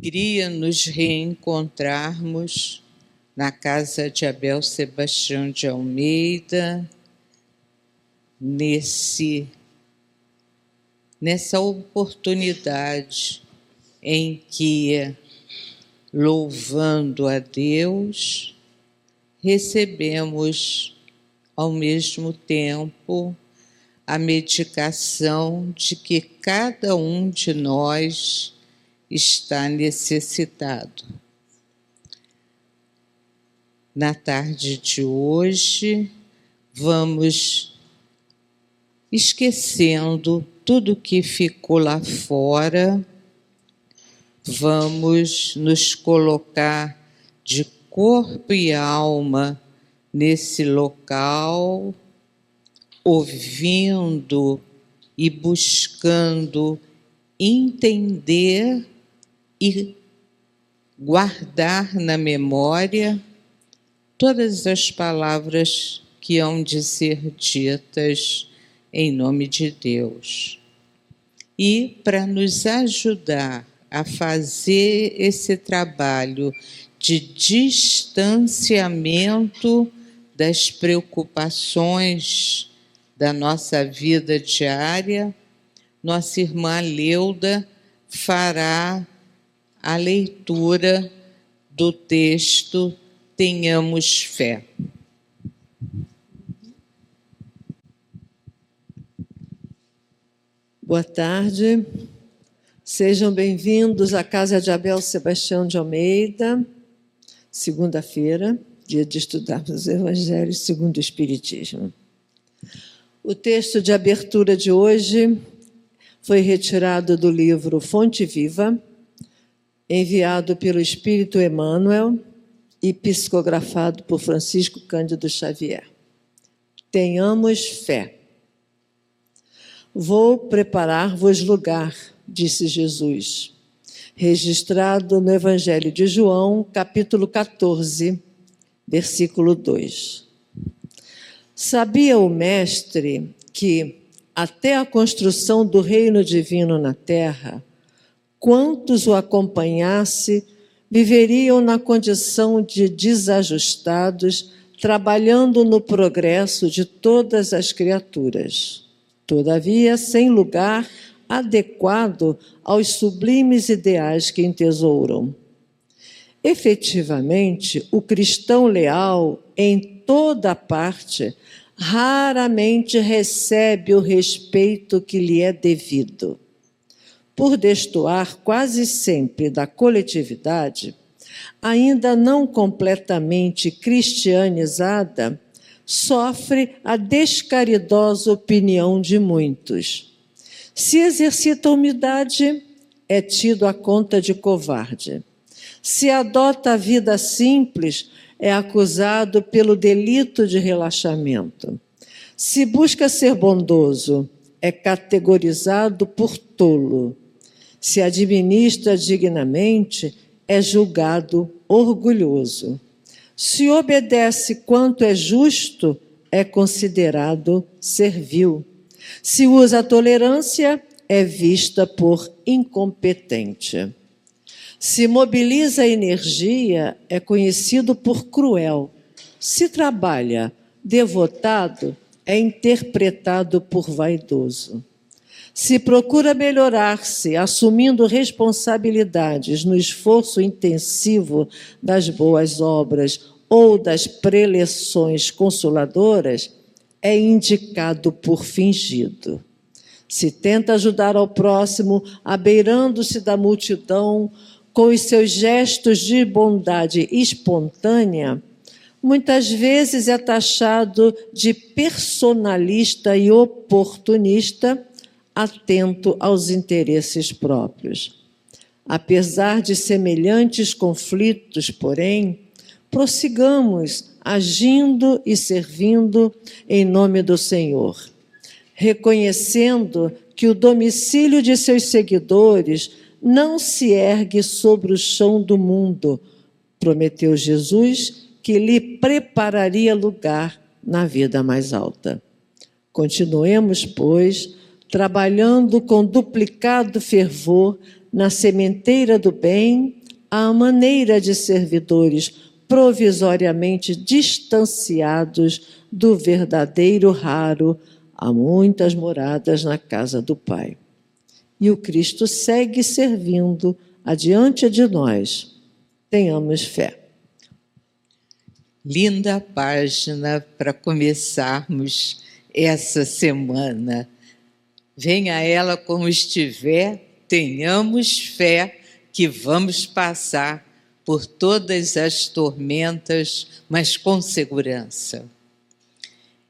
alegria nos reencontrarmos na casa de Abel Sebastião de Almeida, nessa oportunidade em que, louvando a Deus, recebemos ao mesmo tempo a medicação de que cada um de nós está necessitado. Na tarde de hoje, vamos esquecendo tudo que ficou lá fora, vamos nos colocar de corpo e alma nesse local, ouvindo e buscando entender e guardar na memória todas as palavras que hão de ser ditas em nome de Deus. E para nos ajudar a fazer esse trabalho de distanciamento das preocupações da nossa vida diária, nossa irmã Leuda fará a leitura do texto Tenhamos Fé. Boa tarde, sejam bem-vindos à Casa de Abel Sebastião de Almeida, segunda-feira, dia de estudarmos os Evangelhos segundo o Espiritismo. O texto de abertura de hoje foi retirado do livro Fonte Viva, enviado pelo Espírito Emmanuel e psicografado por Francisco Cândido Xavier. Tenhamos fé. Vou preparar-vos lugar, disse Jesus, registrado no Evangelho de João, capítulo 14, versículo 2. Sabia o Mestre que, até a construção do reino divino na terra, quantos o acompanhasse viveriam na condição de desajustados, trabalhando no progresso de todas as criaturas. Todavia, sem lugar adequado aos sublimes ideais que entesouram. Efetivamente, o cristão leal, em toda parte, raramente recebe o respeito que lhe é devido. Por destoar quase sempre da coletividade, ainda não completamente cristianizada, sofre a descaridosa opinião de muitos. Se exercita a humildade, é tido à conta de covarde. Se adota a vida simples, é acusado pelo delito de relaxamento. Se busca ser bondoso, é categorizado por tolo. Se administra dignamente, é julgado orgulhoso. Se obedece quanto é justo, é considerado servil. Se usa a tolerância, é vista por incompetente. Se mobiliza a energia, é conhecido por cruel. Se trabalha devotado, é interpretado por vaidoso. Se procura melhorar-se, assumindo responsabilidades no esforço intensivo das boas obras ou das preleções consoladoras, é indicado por fingido. Se tenta ajudar ao próximo, abeirando-se da multidão, com os seus gestos de bondade espontânea, muitas vezes é taxado de personalista e oportunista, atento aos interesses próprios. Apesar de semelhantes conflitos, porém, prossigamos agindo e servindo em nome do Senhor, reconhecendo que o domicílio de seus seguidores não se ergue sobre o chão do mundo. Prometeu Jesus que lhe prepararia lugar na vida mais alta. Continuemos, pois, trabalhando com duplicado fervor na sementeira do bem, à maneira de servidores provisoriamente distanciados do verdadeiro raro, há muitas moradas na casa do Pai. E o Cristo segue servindo adiante de nós. Tenhamos fé. Linda página para começarmos essa semana. Venha ela como estiver, tenhamos fé que vamos passar por todas as tormentas, mas com segurança.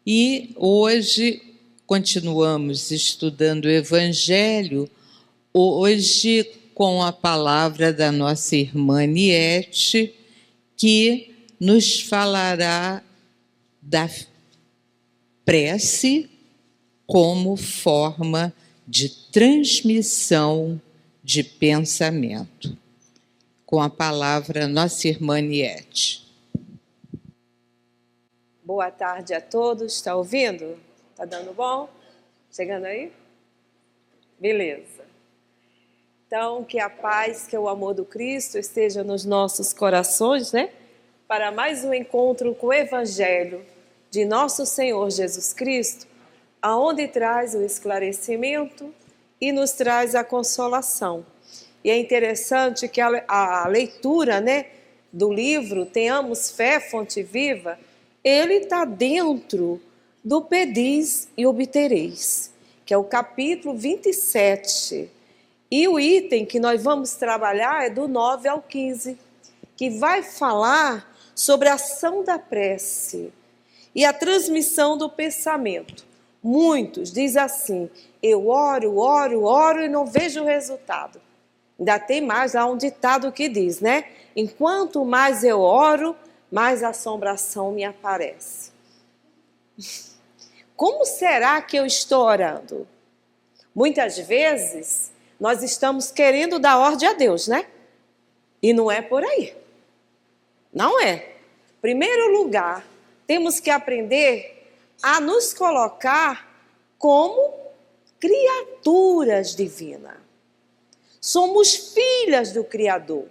E hoje continuamos estudando o Evangelho, hoje com a palavra da nossa irmã Niete, que nos falará da prece como forma de transmissão de pensamento. Com a palavra, nossa irmã Niete. Boa tarde a todos. Está ouvindo? Está dando bom? Chegando aí? Beleza. Então, que a paz, que o amor do Cristo esteja nos nossos corações, né? Para mais um encontro com o Evangelho de nosso Senhor Jesus Cristo, aonde traz o esclarecimento e nos traz a consolação. E é interessante que a leitura, né, do livro Tenhamos Fé, Fonte Viva, ele está dentro do Pedis e Obtereis, que é o capítulo 27. E o item que nós vamos trabalhar é do 9 ao 15, que vai falar sobre a ação da prece e a transmissão do pensamento. Muitos dizem assim: eu oro, oro, oro e não vejo resultado. Ainda tem mais lá um ditado que diz, né? Enquanto mais eu oro, mais assombração me aparece. Como será que eu estou orando? Muitas vezes nós estamos querendo dar ordem a Deus, né? E não é por aí. Não é. Em primeiro lugar, temos que aprender a nos colocar como criaturas divinas. Somos filhas do Criador.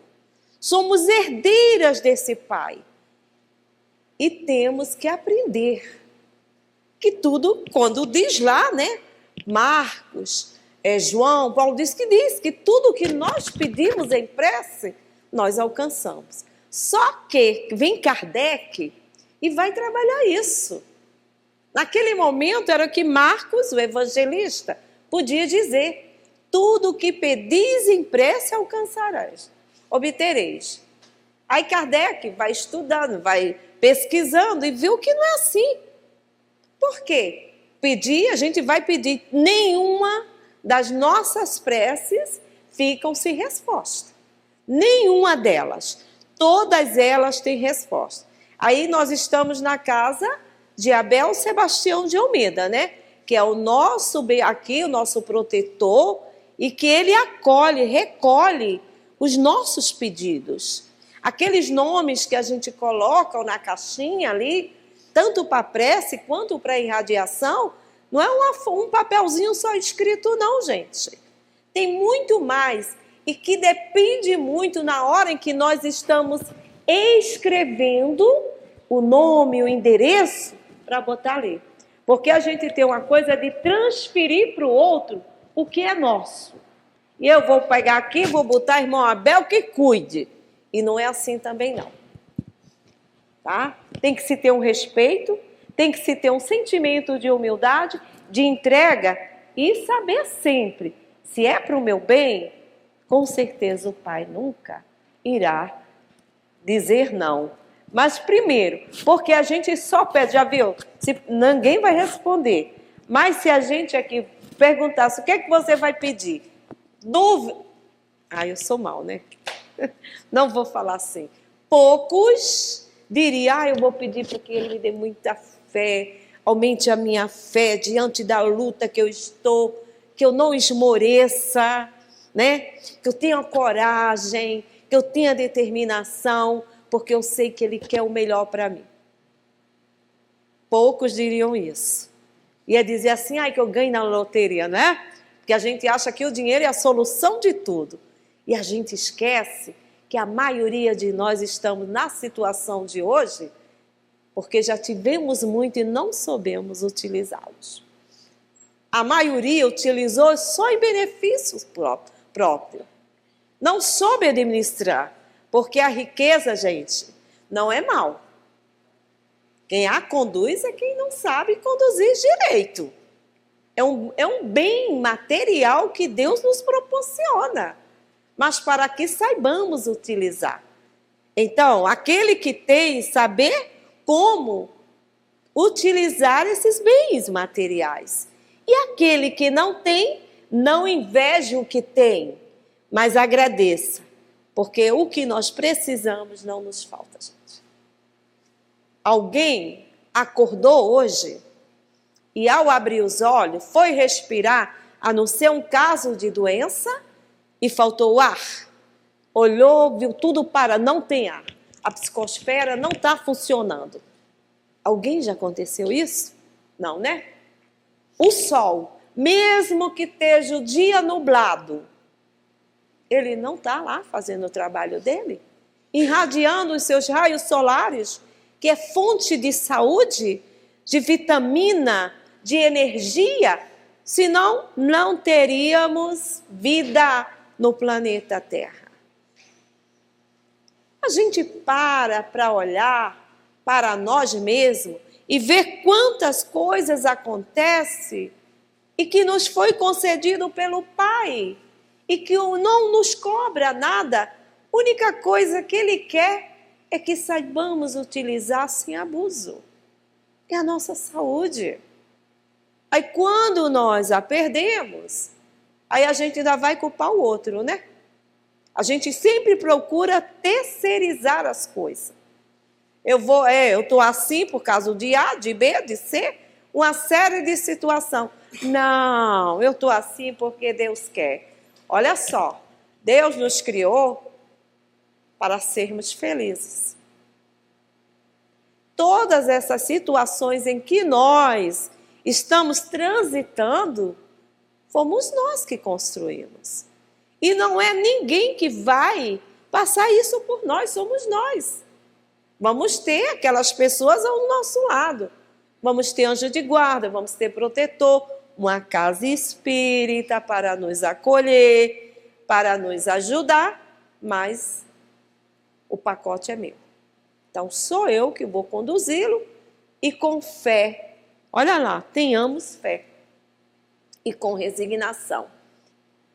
Somos herdeiras desse Pai. E temos que aprender que tudo, quando diz lá, né? Marcos, João, Paulo diz que tudo que nós pedimos em prece, nós alcançamos. Só que vem Kardec e vai trabalhar isso. Naquele momento era o que Marcos, o evangelista, podia dizer: tudo o que pedis em prece alcançarás, obtereis. Aí Kardec vai estudando, vai pesquisando e viu que não é assim. Por quê? Pedir, a gente vai pedir, nenhuma das nossas preces ficam sem resposta. Nenhuma delas. Todas elas têm resposta. Aí nós estamos na casa de Abel Sebastião de Almeida, né? Que é o nosso aqui, o nosso protetor, e que ele acolhe, recolhe os nossos pedidos. Aqueles nomes que a gente coloca na caixinha ali, tanto para prece quanto para irradiação, não é um papelzinho só escrito não, gente. Tem muito mais e que depende muito na hora em que nós estamos escrevendo o nome, o endereço, para botar ali. Porque a gente tem uma coisa de transferir para o outro o que é nosso. E eu vou pegar aqui, vou botar irmão Abel que cuide. E não é assim também não. Tá? Tem que se ter um respeito, tem que se ter um sentimento de humildade, de entrega e saber sempre, se é para o meu bem, com certeza o Pai nunca irá dizer não. Mas primeiro, porque a gente só pede, já viu? Ninguém vai responder. Mas se a gente aqui perguntasse o que é que você vai pedir? Dúvida. Eu sou mal, né? Não vou falar assim. Poucos diriam, eu vou pedir para que Ele me dê muita fé, aumente a minha fé diante da luta que eu estou, que eu não esmoreça, né? Que eu tenha coragem, que eu tenha determinação, porque eu sei que Ele quer o melhor para mim. Poucos diriam isso. Ia dizer assim, que eu ganho na loteria, né? Porque a gente acha que o dinheiro é a solução de tudo. E a gente esquece que a maioria de nós estamos na situação de hoje porque já tivemos muito e não soubemos utilizá-los. A maioria utilizou só em benefícios próprios. Não soube administrar, porque a riqueza, gente, não é mal. Quem a conduz é quem não sabe conduzir direito. É um bem material que Deus nos proporciona, mas para que saibamos utilizar. Então, aquele que tem, saber como utilizar esses bens materiais. E aquele que não tem, não inveje o que tem, mas agradeça, porque o que nós precisamos não nos falta, gente. Alguém acordou hoje e, ao abrir os olhos, foi respirar, a não ser um caso de doença, e faltou ar. Olhou, viu tudo para, não tem ar. A psicosfera não está funcionando. Alguém já aconteceu isso? Não, né? O sol, mesmo que esteja o dia nublado, ele não está lá fazendo o trabalho dele, irradiando os seus raios solares, que é fonte de saúde, de vitamina, de energia, senão não teríamos vida no planeta Terra. A gente para olhar para nós mesmos e ver quantas coisas acontecem e que nos foi concedido pelo Pai e que não nos cobra nada. A única coisa que Ele quer é que saibamos utilizar sem abuso. É a nossa saúde. Aí quando nós a perdemos, aí a gente ainda vai culpar o outro, né? A gente sempre procura terceirizar as coisas. Eu estou assim por causa de A, de B, de C, uma série de situações. Não, eu estou assim porque Deus quer. Olha só, Deus nos criou para sermos felizes. Todas essas situações em que nós estamos transitando, fomos nós que construímos. E não é ninguém que vai passar isso por nós, somos nós. Vamos ter aquelas pessoas ao nosso lado. Vamos ter anjo de guarda, vamos ter protetor, uma casa espírita para nos acolher, para nos ajudar, mas o pacote é meu. Então, sou eu que vou conduzi-lo e com fé. Olha lá, tenhamos fé. E com resignação.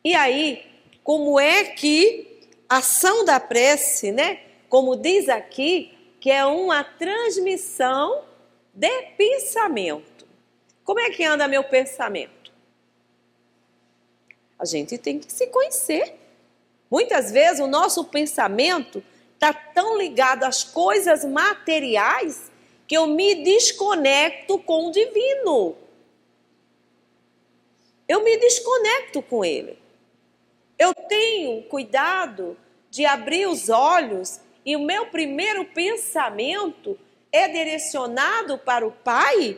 E aí, como é que a ação da prece, né? Como diz aqui, que é uma transmissão de pensamento. Como é que anda meu pensamento? A gente tem que se conhecer. Muitas vezes o nosso pensamento está tão ligado às coisas materiais que eu me desconecto com o divino. Eu me desconecto com ele. Eu tenho cuidado de abrir os olhos e o meu primeiro pensamento é direcionado para o Pai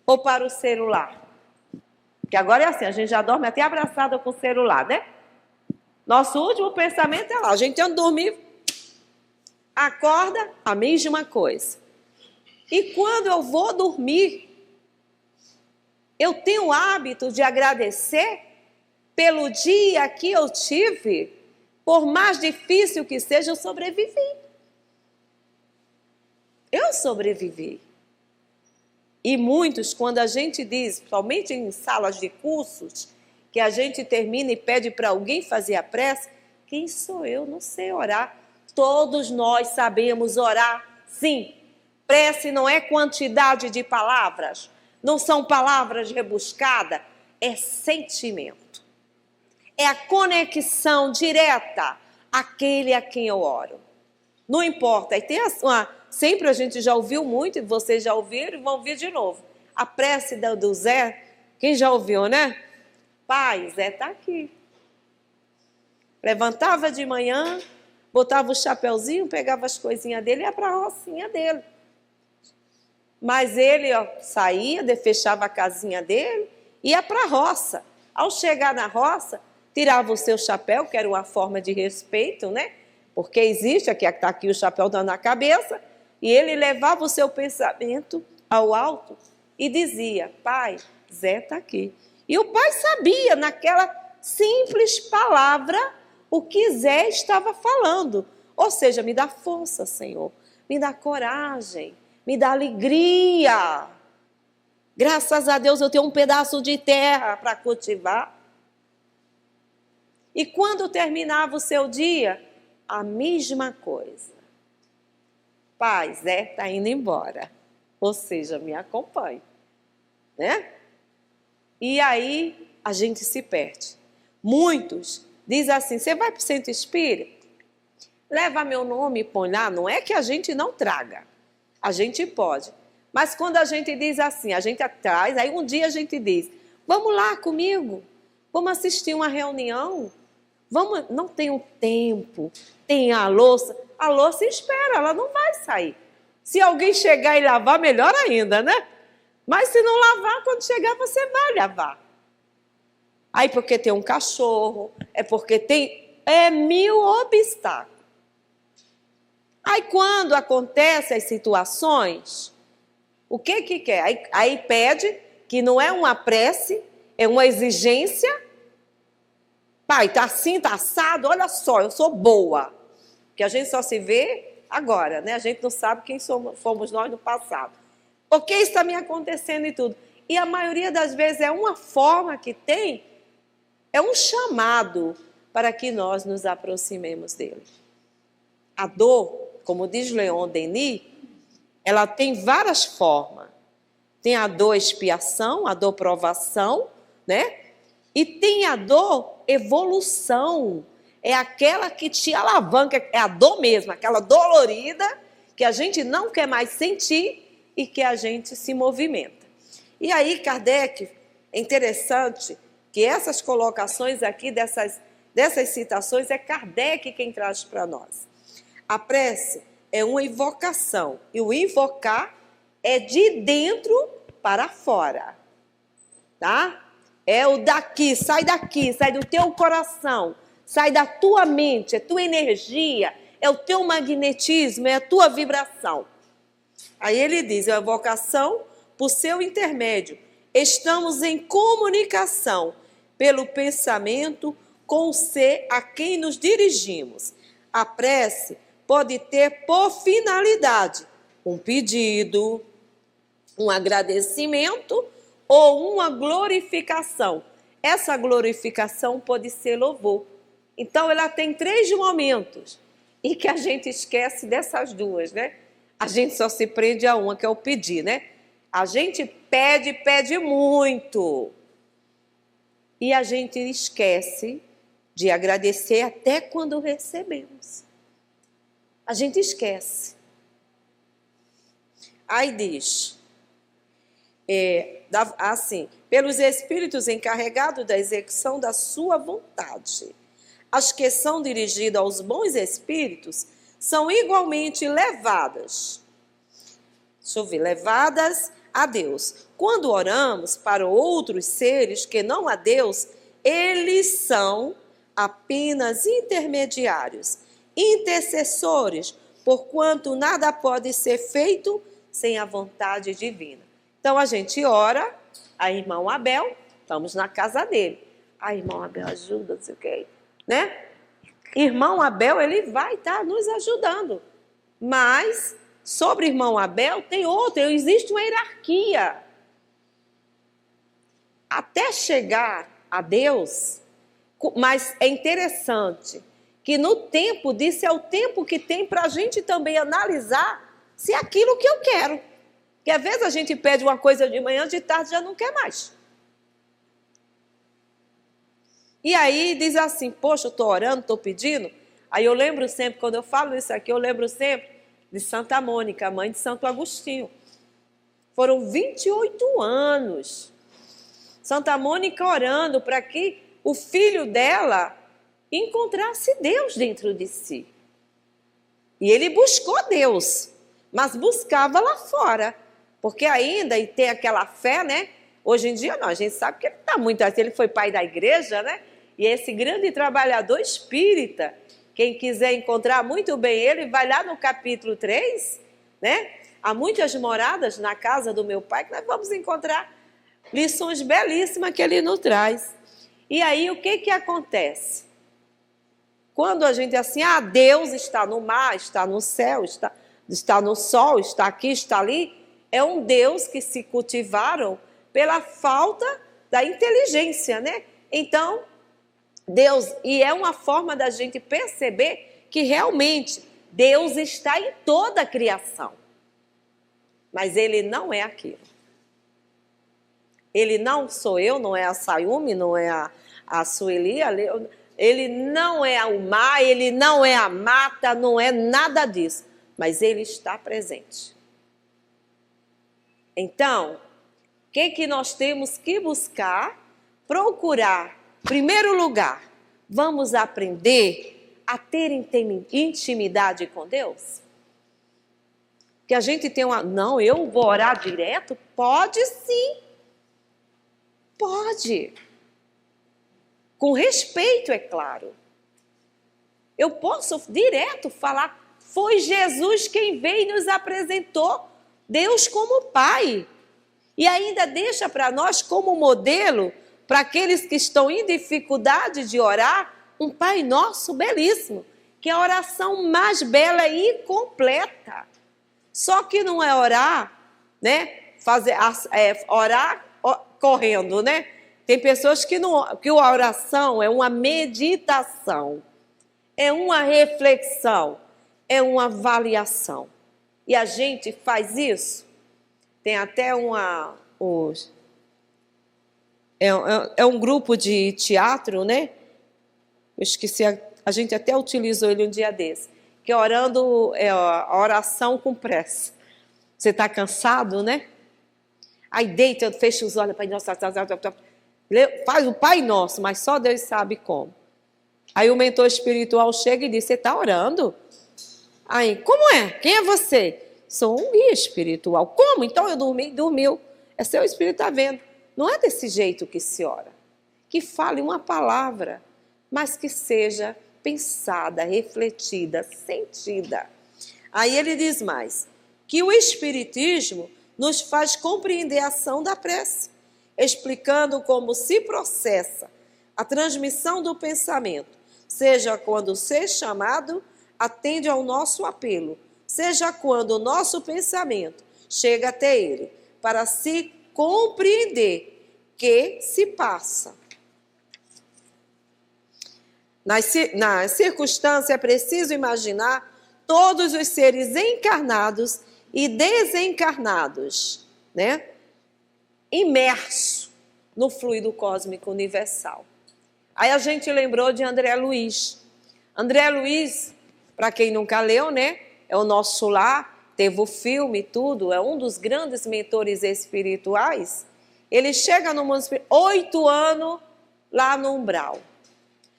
ou para o celular? Porque agora é assim, a gente já dorme até abraçada com o celular, né? Nosso último pensamento é lá. A gente anda dormir, acorda, a mesma coisa. E quando eu vou dormir, eu tenho o hábito de agradecer pelo dia que eu tive, por mais difícil que seja, eu sobrevivi. Eu sobrevivi. E muitos, quando a gente diz, principalmente em salas de cursos, que a gente termina e pede para alguém fazer a prece, quem sou eu? Não sei orar. Todos nós sabemos orar, sim. Prece não é quantidade de palavras, não são palavras rebuscadas, é sentimento. É a conexão direta àquele a quem eu oro. Não importa. E tem sempre a gente já ouviu muito, e vocês já ouviram e vão ouvir de novo. A prece do Zé, quem já ouviu, né? Pai, Zé está aqui. Levantava de manhã, botava o chapeuzinho, pegava as coisinhas dele e ia para a rocinha dele. Mas ele saía, fechava a casinha dele, ia para a roça. Ao chegar na roça, tirava o seu chapéu, que era uma forma de respeito, né? Porque existe, aqui está aqui o chapéu na cabeça, e ele levava o seu pensamento ao alto e dizia: pai, Zé está aqui. E o pai sabia, naquela simples palavra, o que Zé estava falando. Ou seja, me dá força, Senhor, me dá coragem, me dá alegria. Graças a Deus eu tenho um pedaço de terra para cultivar. E quando terminava o seu dia, a mesma coisa. Pai, Zé está indo embora. Ou seja, me acompanhe. Né? E aí a gente se perde. Muitos dizem assim: você vai para o centro espírita? Leva meu nome e põe lá. Não é que a gente não traga. A gente pode. Mas quando a gente diz assim, a gente atrás, aí um dia a gente diz: vamos lá comigo, vamos assistir uma reunião, vamos, não tem um tempo, tem a louça espera, ela não vai sair. Se alguém chegar e lavar, melhor ainda, né? Mas se não lavar, quando chegar você vai lavar. Aí porque tem um cachorro, é porque tem 1000 obstáculos. Aí quando acontecem as situações, o que quer? Aí pede, que não é uma prece, é uma exigência. Pai, tá assim, tá assado, olha só, eu sou boa. Porque a gente só se vê agora, né? A gente não sabe quem fomos nós no passado. Porque isso está me acontecendo e tudo. E a maioria das vezes é uma forma que tem, é um chamado para que nós nos aproximemos dele. A dor, como diz Leon Denis, ela tem várias formas. Tem a dor expiação, a dor provação, né? E tem a dor evolução. É aquela que te alavanca, é a dor mesmo, aquela dolorida que a gente não quer mais sentir e que a gente se movimenta. E aí, Kardec, é interessante que essas colocações aqui, dessas citações, é Kardec quem traz para nós. A prece é uma invocação, e o invocar é de dentro para fora, tá? É o daqui, sai do teu coração, sai da tua mente, é tua energia, é o teu magnetismo, é a tua vibração. Aí ele diz, a invocação, por seu intermédio, estamos em comunicação pelo pensamento com o ser a quem nos dirigimos. A prece pode ter por finalidade um pedido, um agradecimento ou uma glorificação. Essa glorificação pode ser louvor. Então, ela tem 3 momentos e que a gente esquece dessas 2, né? A gente só se prende a uma, que é o pedir, né? A gente pede muito. E a gente esquece de agradecer até quando recebemos. A gente esquece. Aí diz, assim, pelos espíritos encarregados da execução da sua vontade. As que são dirigidas aos bons espíritos são igualmente levadas. Deixa eu ver, levadas a Deus. Quando oramos para outros seres que não a Deus, eles são apenas intermediários, intercessores, porquanto nada pode ser feito sem a vontade divina. Então a gente ora, a irmão Abel, estamos na casa dele. A irmão Abel ajuda, não sei o quê, né? Irmão Abel, ele vai estar nos ajudando. Mas sobre irmão Abel tem outra, existe uma hierarquia. Até chegar a Deus, mas é interessante que no tempo disso é o tempo que tem para a gente também analisar se é aquilo que eu quero. Porque às vezes a gente pede uma coisa de manhã, de tarde já não quer mais. E aí diz assim, poxa, eu estou orando, estou pedindo. Aí eu lembro sempre, quando eu falo isso aqui, eu lembro sempre de Santa Mônica, a mãe de Santo Agostinho. Foram 28 anos. Santa Mônica orando para que o filho dela encontrasse Deus dentro de si. E ele buscou Deus, mas buscava lá fora. Porque ainda, e tem aquela fé, né? Hoje em dia não, a gente sabe que ele está muito assim, ele foi pai da igreja, né? E esse grande trabalhador espírita, quem quiser encontrar muito bem ele, vai lá no capítulo 3, né? Há muitas moradas na casa do meu pai que nós vamos encontrar lições belíssimas que ele nos traz. E aí o que acontece? Quando a gente é assim, Deus está no mar, está no céu, está no sol, está aqui, está ali, é um Deus que se cultivaram pela falta da inteligência, né? Então, Deus, e é uma forma da gente perceber que realmente Deus está em toda a criação. Mas Ele não é aquilo. Ele não sou eu, não é a Sayumi, não é a Sueli, ele não é o mar, ele não é a mata, não é nada disso. Mas Ele está presente. Então, o que nós temos que buscar? Procurar. Em primeiro lugar, vamos aprender a ter intimidade com Deus? Que a gente tem não, eu vou orar direto? Pode sim. Pode. Com respeito, é claro. Eu posso direto falar, foi Jesus quem veio e nos apresentou Deus como Pai. E ainda deixa para nós como modelo, para aqueles que estão em dificuldade de orar, um Pai Nosso belíssimo, que é a oração mais bela e completa. Só que não é orar, né? Orar correndo, né? Tem pessoas que a oração é uma meditação, é uma reflexão, é uma avaliação. E a gente faz isso. Tem até um grupo de teatro, né? Eu esqueci, a gente até utilizou ele um dia desse, que é orando, a oração com pressa. Você está cansado, né? Aí deita, fecha os olhos, Pai Nosso, faz o Pai Nosso, mas só Deus sabe como. Aí o mentor espiritual chega e diz, você está orando? Aí, como é? Quem é você? Sou um guia espiritual. Como? Então eu dormiu. É seu espírito está vendo. Não é desse jeito que se ora. Que fale uma palavra, mas que seja pensada, refletida, sentida. Aí ele diz mais, que o Espiritismo nos faz compreender a ação da prece, explicando como se processa a transmissão do pensamento, seja quando o ser chamado atende ao nosso apelo, seja quando o nosso pensamento chega até ele, para se compreender que se passa. Na circunstância, é preciso imaginar todos os seres encarnados e desencarnados, né? Imerso no fluido cósmico universal. Aí a gente lembrou de André Luiz. André Luiz, para quem nunca leu, né? É o nosso lar, teve o filme e tudo, é um dos grandes mentores espirituais. Ele chega no mundo espiritual, 8 anos lá no umbral.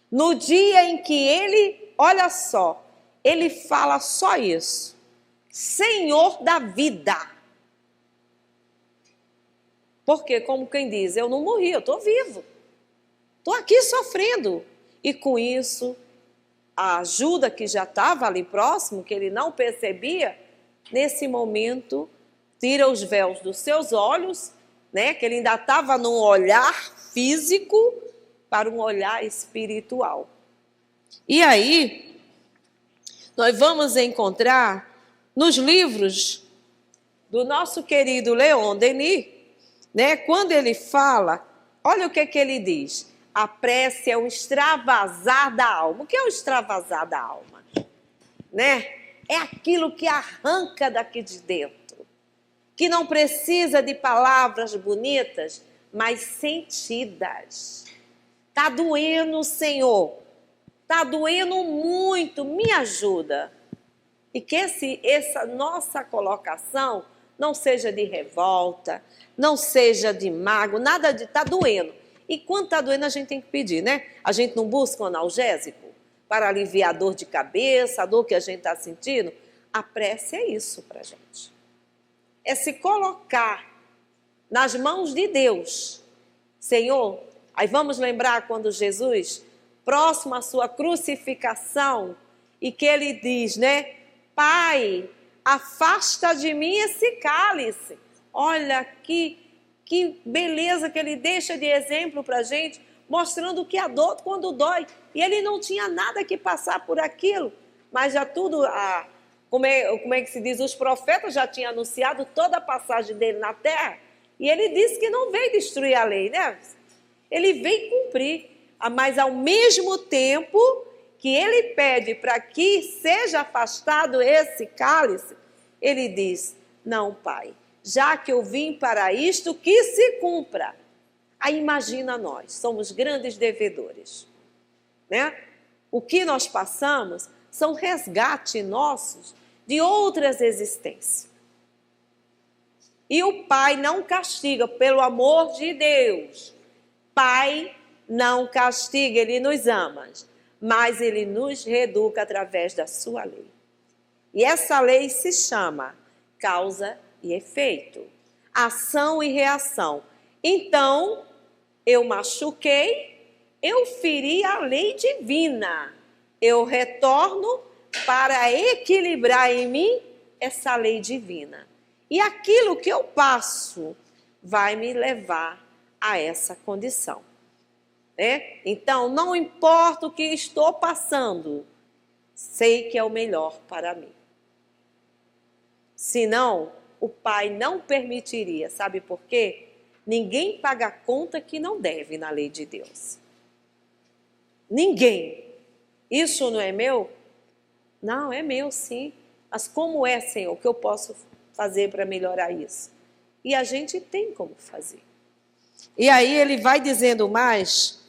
No dia em que ele, olha só, ele fala só isso. Senhor da vida. Porque, como quem diz, eu não morri, eu estou vivo. Estou aqui sofrendo. E com isso, a ajuda que já estava ali próximo, que ele não percebia, nesse momento, tira os véus dos seus olhos, né? Que ele ainda estava num olhar físico para um olhar espiritual. E aí, nós vamos encontrar nos livros do nosso querido Leon Denis, né, quando ele fala, olha o que ele diz, a prece é um extravasar da alma. O que é o extravasar da alma? Né? É aquilo que arranca daqui de dentro, que não precisa de palavras bonitas, mas sentidas. Está doendo, Senhor, está doendo muito, me ajuda. E que essa nossa colocação não seja de revolta, não seja de mágoa, nada de está doendo. E quando está doendo, a gente tem que pedir, né? A gente não busca um analgésico para aliviar a dor de cabeça, a dor que a gente está sentindo. A prece é isso para a gente. É se colocar nas mãos de Deus. Senhor, Aí vamos lembrar quando Jesus, próximo à sua crucificação, e que ele diz, né? Pai, afasta de mim esse cálice. Olha que beleza que ele deixa de exemplo para a gente, mostrando que a dor quando dói. E ele não tinha nada que passar por aquilo, mas já tudo, como é que se diz, os profetas já tinham anunciado toda a passagem dele na terra, e ele disse que não veio destruir a lei, né? Ele veio cumprir, mas ao mesmo tempo que ele pede para que seja afastado esse cálice, ele diz, não, Pai, já que eu vim para isto, que se cumpra. Aí imagina nós, somos grandes devedores, né? O que nós passamos são resgates nossos de outras existências. E o Pai não castiga, pelo amor de Deus. Pai não castiga, Ele nos ama, mas Ele nos reeduca através da sua lei. E essa lei se chama causa e efeito, ação e reação. Então, eu machuquei, eu feri a lei divina. Eu retorno para equilibrar em mim essa lei divina. E aquilo que eu passo vai me levar a essa condição. Né? Então, não importa o que estou passando, sei que é o melhor para mim. Senão, o Pai não permitiria. Sabe por quê? Ninguém paga a conta que não deve na lei de Deus. Ninguém. Isso não é meu? Não, é meu sim. Mas como é, Senhor, o que eu posso fazer para melhorar isso? E a gente tem como fazer. E aí ele vai dizendo mais,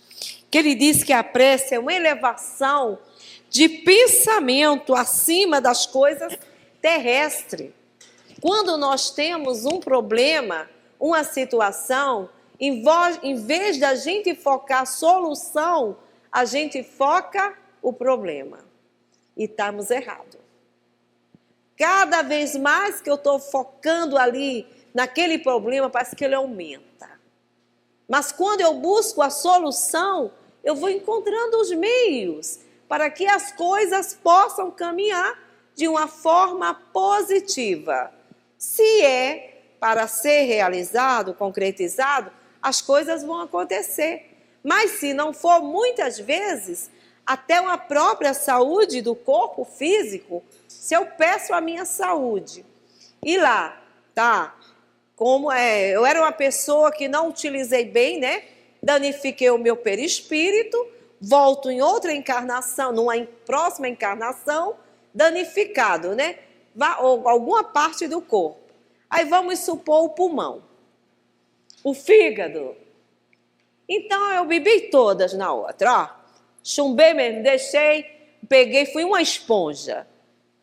que ele diz que a prece é uma elevação de pensamento acima das coisas terrestres. Quando nós temos um problema, uma situação, em vez da gente focar a solução, a gente foca o problema. E estamos errados. Cada vez mais que eu estou focando ali naquele problema, parece que ele aumenta. Mas quando eu busco a solução, eu vou encontrando os meios para que as coisas possam caminhar de uma forma positiva. Se é para ser realizado, concretizado, as coisas vão acontecer. Mas se não for, muitas vezes, até uma própria saúde do corpo físico, se eu peço a minha saúde, e lá, tá, eu era uma pessoa que não utilizei bem, né? Danifiquei o meu perispírito, volto em outra encarnação, numa próxima encarnação, danificado, né? Ou alguma parte do corpo. Aí vamos supor o pulmão, o fígado. Então eu bebi todas na outra, ó. Chumbei mesmo, deixei, peguei, fui uma esponja.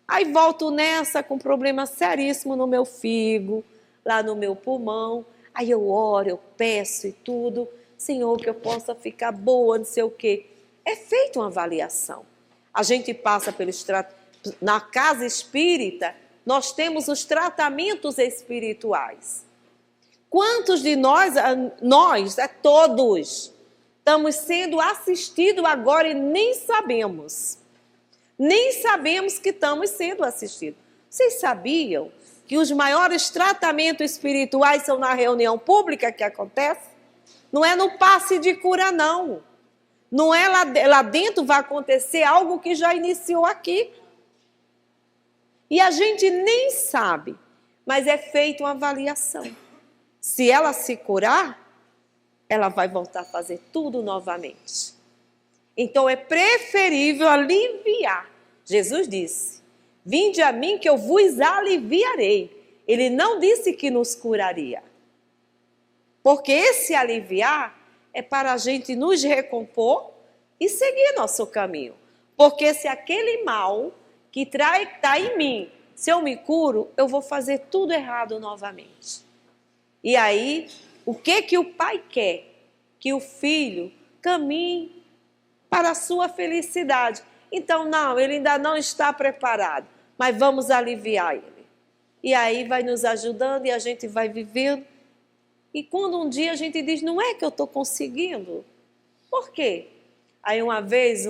Aí volto nessa com problema seríssimo no meu fígado, lá no meu pulmão. Aí eu oro, eu peço e tudo. Senhor, que eu possa ficar boa, não sei o quê. É feita uma avaliação. A gente passa pelos na casa espírita, nós temos os tratamentos espirituais. Quantos de nós, todos, estamos sendo assistidos agora e nem sabemos. Nem sabemos que estamos sendo assistidos. Vocês sabiam que os maiores tratamentos espirituais são na reunião pública que acontece? Não é no passe de cura, não. Não é lá dentro vai acontecer algo que já iniciou aqui. E a gente nem sabe, mas é feita uma avaliação. Se ela se curar, ela vai voltar a fazer tudo novamente. Então é preferível aliviar. Jesus disse, vinde a mim que eu vos aliviarei. Ele não disse que nos curaria. Porque esse aliviar é para a gente nos recompor e seguir nosso caminho. Porque se aquele mal que está em mim, se eu me curo, eu vou fazer tudo errado novamente. E aí, o que o pai quer? Que o filho caminhe para a sua felicidade. Então, não, ele ainda não está preparado, mas vamos aliviar ele. E aí vai nos ajudando e a gente vai vivendo. E quando um dia a gente diz, não é que eu estou conseguindo, Por quê? Aí uma vez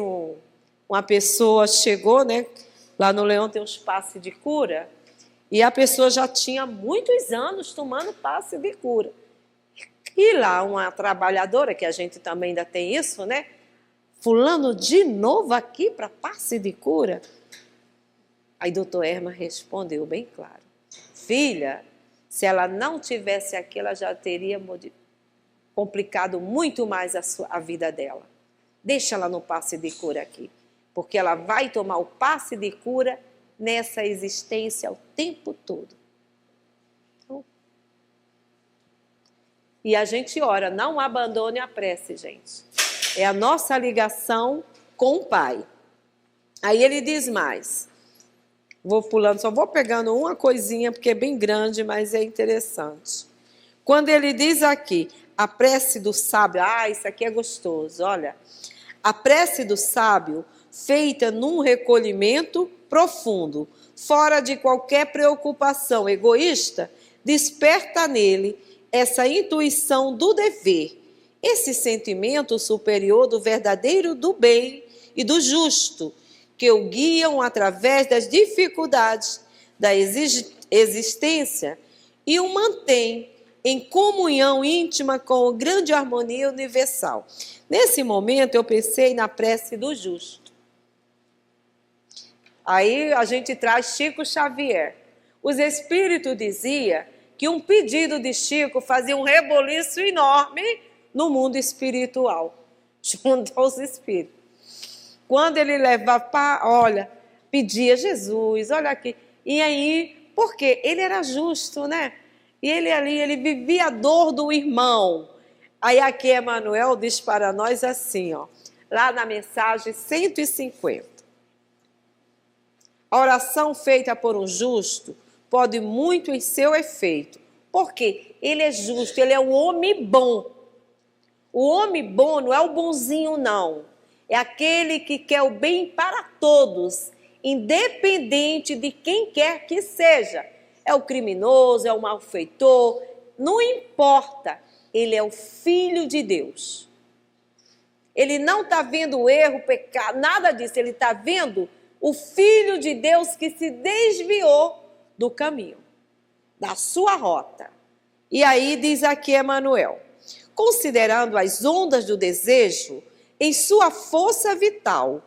uma pessoa chegou, né? Lá no Leão tem uns passes de cura, e a pessoa já tinha muitos anos tomando passe de cura. E lá uma trabalhadora, que a gente também ainda tem isso, né? Fulano de novo aqui para passe de cura? Aí doutor Herman respondeu bem claro: filha, se ela não tivesse aqui, ela já teria complicado muito mais a vida dela. Deixa ela no passe de cura aqui, porque ela vai tomar o passe de cura nessa existência o tempo todo. Então, e a gente ora, não abandone a prece, gente. É a nossa ligação com o Pai. Aí ele diz mais. Vou pulando, só vou pegando uma coisinha, porque é bem grande, mas é interessante. Quando ele diz aqui, a prece do sábio, isso aqui é gostoso, olha. A prece do sábio, feita num recolhimento profundo, fora de qualquer preocupação egoísta, desperta nele essa intuição do dever, esse sentimento superior do verdadeiro, do bem e do justo, que o guiam através das dificuldades da existência e o mantém em comunhão íntima com a grande harmonia universal. Nesse momento, eu pensei na prece do justo. Aí a gente traz Chico Xavier. Os espíritos diziam que um pedido de Chico fazia um reboliço enorme no mundo espiritual, junto aos espíritos. Quando ele levava, olha, pedia Jesus, olha aqui. E aí, por quê? Ele era justo, né? E ele vivia a dor do irmão. Aí aqui Emmanuel diz para nós assim, ó, lá na mensagem 150. A oração feita por um justo pode muito em seu efeito. Por quê? Ele é justo, ele é um homem bom. O homem bom não é o bonzinho, não. É aquele que quer o bem para todos, independente de quem quer que seja. É o criminoso, é o malfeitor, não importa. Ele é o Filho de Deus. Ele não está vendo o erro, o pecado, nada disso. Ele está vendo o Filho de Deus que se desviou do caminho, da sua rota. E aí diz aqui Emmanuel, considerando as ondas do desejo, em sua força vital,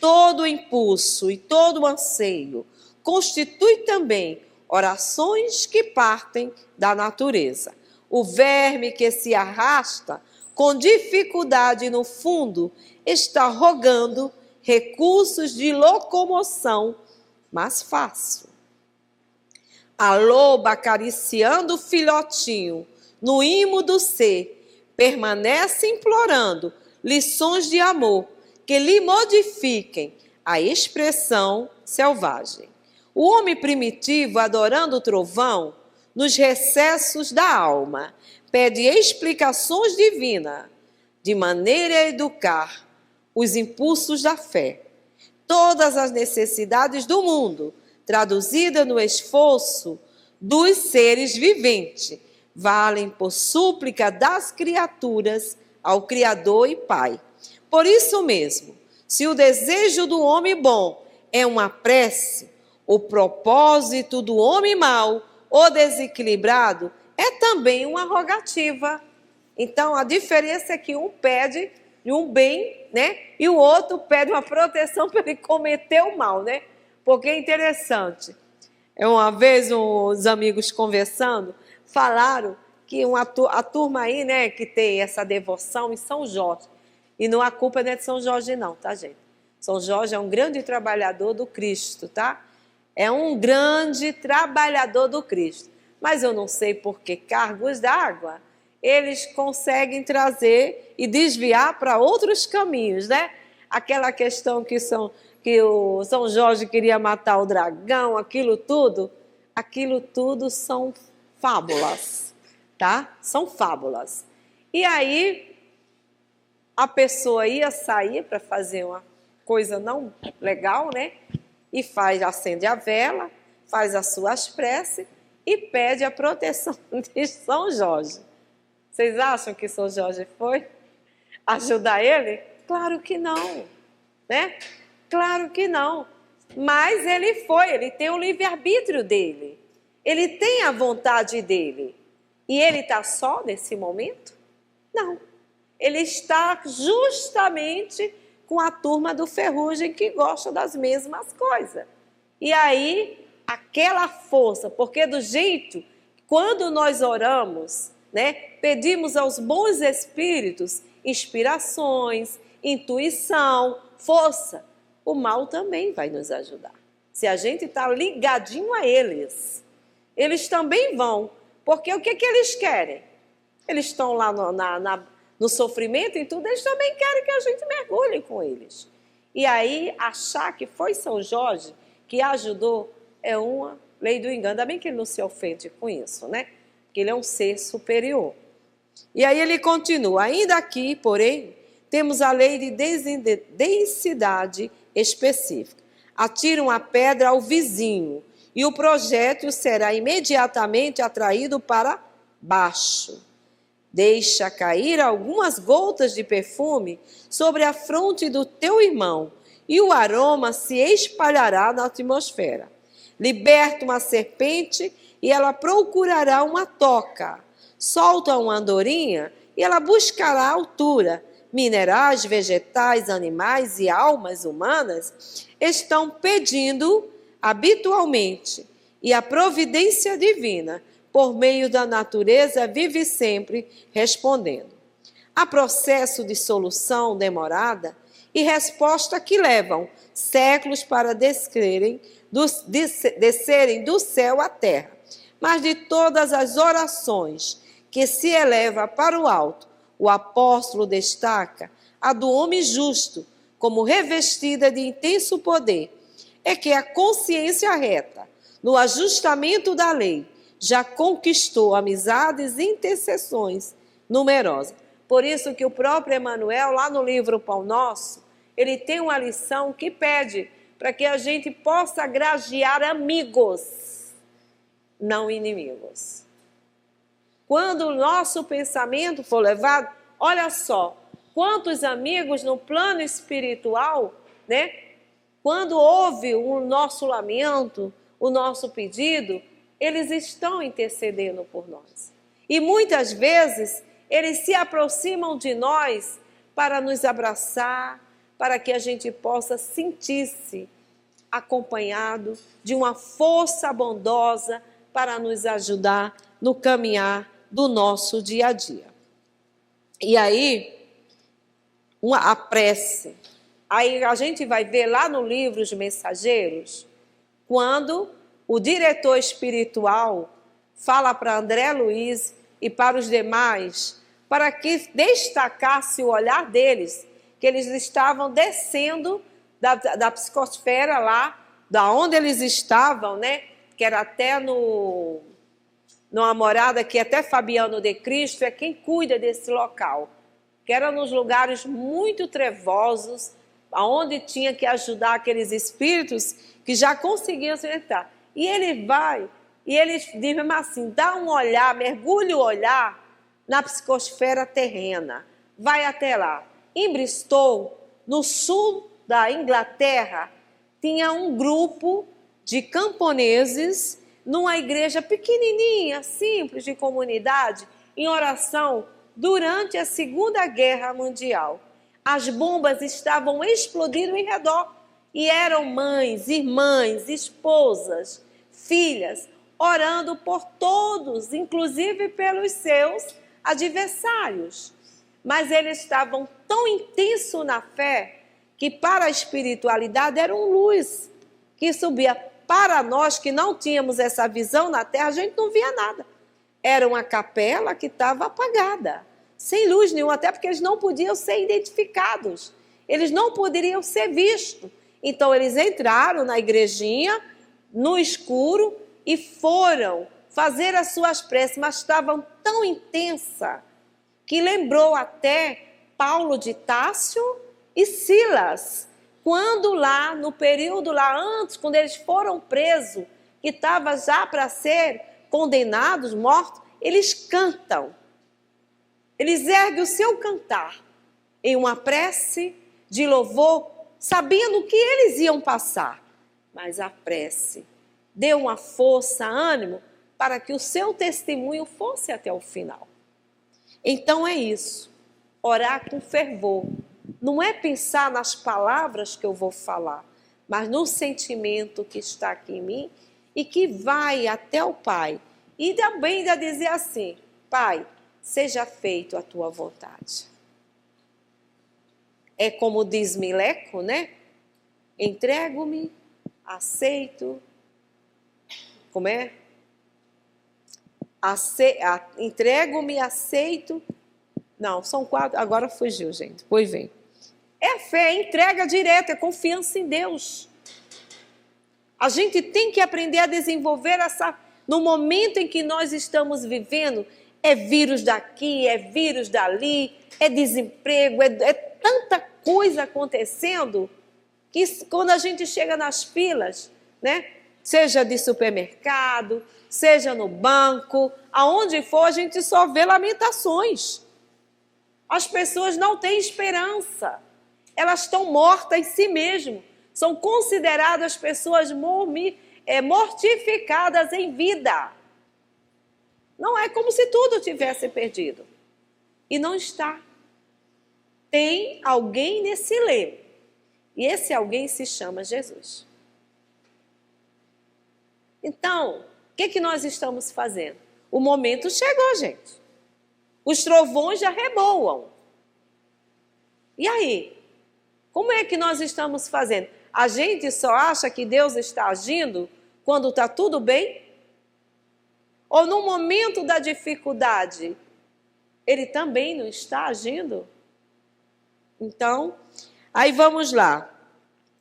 todo o impulso e todo o anseio constitui também orações que partem da natureza. O verme que se arrasta com dificuldade no fundo está rogando recursos de locomoção mais fácil. A loba acariciando o filhotinho no imo do ser permanece implorando lições de amor que lhe modifiquem a expressão selvagem. O homem primitivo, adorando o trovão, nos recessos da alma, pede explicações divinas, de maneira a educar os impulsos da fé. Todas as necessidades do mundo, traduzidas no esforço dos seres viventes, valem por súplica das criaturas ao Criador e Pai. Por isso mesmo, se o desejo do homem bom é uma prece, o propósito do homem mau ou desequilibrado é também uma rogativa. Então, a diferença é que um pede um bem, né? E o outro pede uma proteção para ele cometer o mal, né? Porque é interessante. Uma vez, os amigos conversando, falaram que a turma aí, né, que tem essa devoção em São Jorge. E não, a culpa não é de São Jorge não, tá, gente? São Jorge é um grande trabalhador do Cristo, tá? É um grande trabalhador do Cristo. Mas eu não sei por que cargos d'água eles conseguem trazer e desviar para outros caminhos, né? Aquela questão que o São Jorge queria matar o dragão, aquilo tudo são fábulas, tá? São fábulas. E aí a pessoa ia sair para fazer uma coisa não legal, né? E acende a vela, faz as suas preces e pede a proteção de São Jorge. Vocês acham que São Jorge foi? ajudar ele? Claro que não, né? Claro que não. Mas ele tem o livre-arbítrio dele. Ele tem a vontade dele. E ele está só nesse momento? Não. Ele está justamente com a turma do Ferrugem que gosta das mesmas coisas. E aí, aquela força, porque do jeito, quando nós oramos, né, pedimos aos bons espíritos inspirações, intuição, força, o mal também vai nos ajudar. Se a gente está ligadinho a eles, eles também vão. Porque o que eles querem? Eles estão lá no sofrimento e tudo, eles também querem que a gente mergulhe com eles. E aí, achar que foi São Jorge que ajudou é uma lei do engano. Ainda bem que ele não se ofende com isso, né? Porque ele é um ser superior. E aí ele continua. Ainda aqui, porém, temos a lei de densidade específica. Atira uma pedra ao vizinho e o projétil será imediatamente atraído para baixo. Deixa cair algumas gotas de perfume sobre a fronte do teu irmão e o aroma se espalhará na atmosfera. Liberta uma serpente e ela procurará uma toca. Solta uma andorinha e ela buscará altura. Minerais, vegetais, animais e almas humanas estão pedindo habitualmente, e a providência divina, por meio da natureza, vive sempre respondendo. Há processo de solução demorada e resposta que levam séculos para descerem do céu à terra. Mas de todas as orações que se eleva para o alto, o apóstolo destaca a do homem justo, como revestida de intenso poder, é que a consciência reta, no ajustamento da lei, já conquistou amizades e intercessões numerosas. Por isso que o próprio Emmanuel, lá no livro Pão Nosso, ele tem uma lição que pede para que a gente possa gragiar amigos, não inimigos. Quando o nosso pensamento for levado, olha só, quantos amigos no plano espiritual, né? Quando houve o nosso lamento, o nosso pedido, eles estão intercedendo por nós. E muitas vezes eles se aproximam de nós para nos abraçar, para que a gente possa sentir-se acompanhado de uma força bondosa para nos ajudar no caminhar do nosso dia a dia. E aí, a prece. Aí a gente vai ver lá no livro Os Mensageiros, quando o diretor espiritual fala para André Luiz e para os demais, para que destacasse o olhar deles, que eles estavam descendo da psicosfera lá, da onde eles estavam, né? Que era até numa morada que até Fabiano de Cristo é quem cuida desse local, que era nos lugares muito trevosos, aonde tinha que ajudar aqueles espíritos que já conseguiam se entrar. E ele vai, e ele diz assim, dá um olhar, mergulha o olhar na psicosfera terrena, vai até lá. Em Bristol, no sul da Inglaterra, tinha um grupo de camponeses numa igreja pequenininha, simples, de comunidade, em oração durante a Segunda Guerra Mundial. As bombas estavam explodindo em redor e eram mães, irmãs, esposas, filhas, orando por todos, inclusive pelos seus adversários. Mas eles estavam tão intensos na fé que para a espiritualidade era uma luz que subia. Para nós que não tínhamos essa visão na terra, a gente não via nada. Era uma capela que estava apagada, sem luz nenhuma, até porque eles não podiam ser identificados, eles não poderiam ser vistos. Então eles entraram na igrejinha, no escuro, e foram fazer as suas preces, mas estavam tão intensa que lembrou até Paulo de Társio e Silas, quando lá, no período lá antes, quando eles foram presos, que estava já para ser condenados, mortos, eles cantam. Eles erguem o seu cantar. em uma prece de louvor, sabendo que eles iam passar. Mas a prece deu uma força, ânimo, para que o seu testemunho fosse até o final. Então é isso, orar com fervor. Não é pensar nas palavras que eu vou falar, mas no sentimento que está aqui em mim e que vai até o Pai. E também ainda dizer assim: Pai, seja feito a tua vontade. É como diz Mileco, né? Entrego-me, aceito. Como é? Entrego-me, aceito. Não, são 4. Agora fugiu, gente. Pois vem. É fé, é entrega direta, é confiança em Deus. A gente tem que aprender a desenvolver essa. No momento em que nós estamos vivendo, é vírus daqui, é vírus dali, é desemprego, é tanta coisa acontecendo que quando a gente chega nas filas, né? Seja de supermercado, seja no banco, aonde for, a gente só vê lamentações. As pessoas não têm esperança. Elas estão mortas em si mesmas. São consideradas pessoas mortificadas em vida. Não é como se tudo tivesse perdido. E não está. Tem alguém nesse leito. E esse alguém se chama Jesus. Então, o que nós estamos fazendo? O momento chegou, gente. Os trovões já reboam. E aí? Como é que nós estamos fazendo? A gente só acha que Deus está agindo quando está tudo bem? Ou no momento da dificuldade, Ele também não está agindo? Então, aí vamos lá.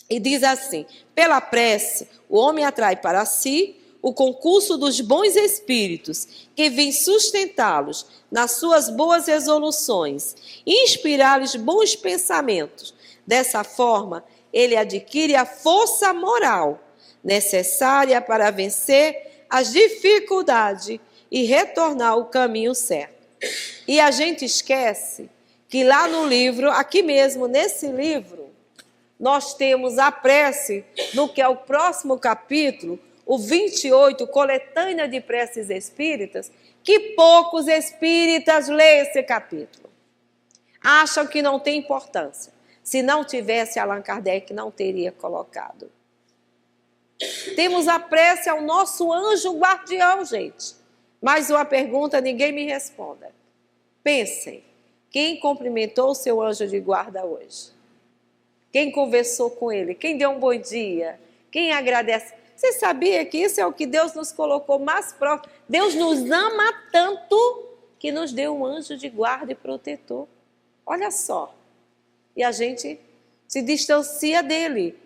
E diz assim: pela prece, o homem atrai para si o concurso dos bons espíritos, que vêm sustentá-los nas suas boas resoluções, inspirar-lhes bons pensamentos. Dessa forma, ele adquire a força moral necessária para vencer as dificuldades e retornar ao caminho certo. E a gente esquece que lá no livro, aqui mesmo nesse livro, nós temos a prece, no que é o próximo capítulo, o 28, coletânea de preces espíritas, que poucos espíritas lêem esse capítulo. Acham que não tem importância. Se não tivesse, Allan Kardec não teria colocado. Temos a prece ao nosso anjo guardião, gente. Mais uma pergunta, ninguém me responda. Pensem, quem cumprimentou o seu anjo de guarda hoje? Quem conversou com ele? Quem deu um bom dia? Quem agradece? Você sabia que isso é o que Deus nos colocou mais próximo? Deus nos ama tanto que nos deu um anjo de guarda e protetor. Olha só. E a gente se distancia dele.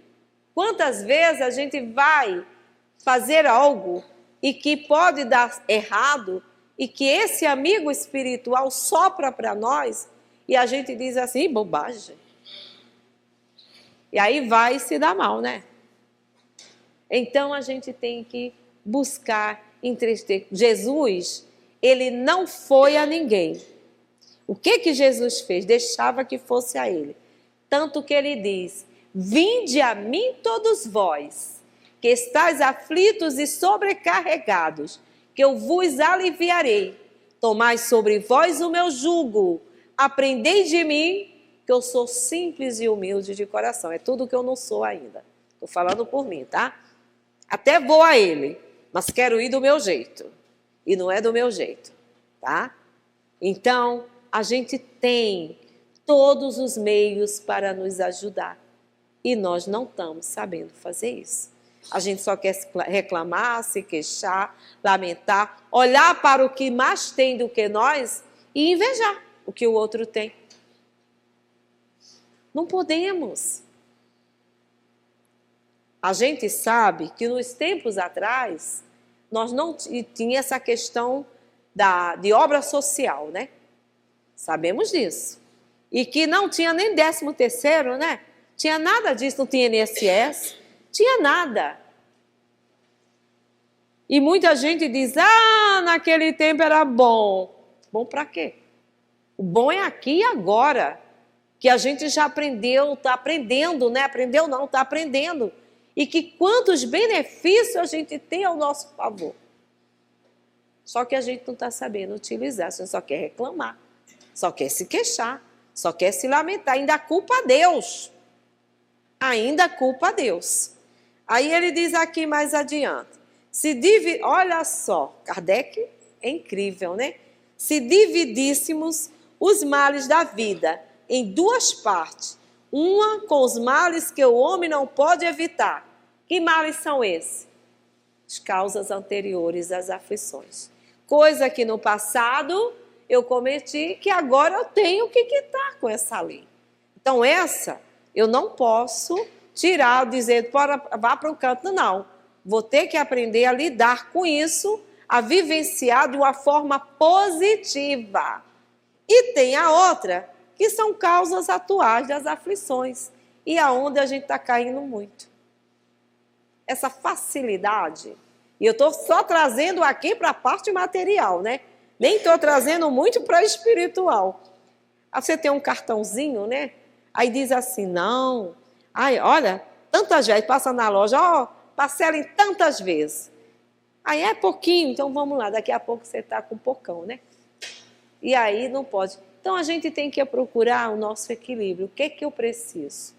Quantas vezes a gente vai fazer algo e que pode dar errado e que esse amigo espiritual sopra para nós e a gente diz assim: bobagem. E aí vai se dar mal, né? Então a gente tem que buscar entreter. Jesus, ele não foi a ninguém. O que Jesus fez? Deixava que fosse a ele. Tanto que ele diz: vinde a mim todos vós, que estáis aflitos e sobrecarregados, que eu vos aliviarei. Tomai sobre vós o meu jugo, aprendei de mim, que eu sou simples e humilde de coração. É tudo que eu não sou ainda. Estou falando por mim, tá? Até vou a ele, mas quero ir do meu jeito. E não é do meu jeito, tá? Então, a gente tem todos os meios para nos ajudar. E nós não estamos sabendo fazer isso. A gente só quer reclamar, se queixar, lamentar, olhar para o que mais tem do que nós e invejar o que o outro tem. Não podemos. A gente sabe que nos tempos atrás, nós não tinha essa questão de obra social, né? Sabemos disso. E que não tinha nem 13º, né? Tinha nada disso, não tinha INSS, tinha nada. E muita gente diz: naquele tempo era bom. Bom para quê? O bom é aqui e agora. que a gente já aprendeu, está aprendendo, né? Aprendeu não, está aprendendo. E que quantos benefícios a gente tem ao nosso favor. Só que a gente não está sabendo utilizar, a gente só quer reclamar, só quer se queixar, só quer se lamentar, ainda culpa a Deus. Ainda culpa a Deus. Aí ele diz aqui mais adiante, olha só, Kardec é incrível, né? Se dividíssemos os males da vida em duas partes, uma com os males que o homem não pode evitar. Que males são esses? As causas anteriores às aflições. Coisa que no passado eu cometi, que agora eu tenho que quitar com essa lei. Então essa eu não posso tirar, dizer, vá para o canto, não. Vou ter que aprender a lidar com isso, a vivenciar de uma forma positiva. E tem a outra, que são causas atuais das aflições, e aonde a gente está caindo muito. Essa facilidade, e eu estou só trazendo aqui para a parte material, né? Nem estou trazendo muito para a espiritual. Aí você tem um cartãozinho, né? Aí diz assim, não, ai, olha, tantas vezes, passa na loja, ó, parcela em tantas vezes. Aí é pouquinho, então vamos lá, daqui a pouco você está com pocão, né? E aí não pode. Então a gente tem que procurar o nosso equilíbrio. O que eu preciso?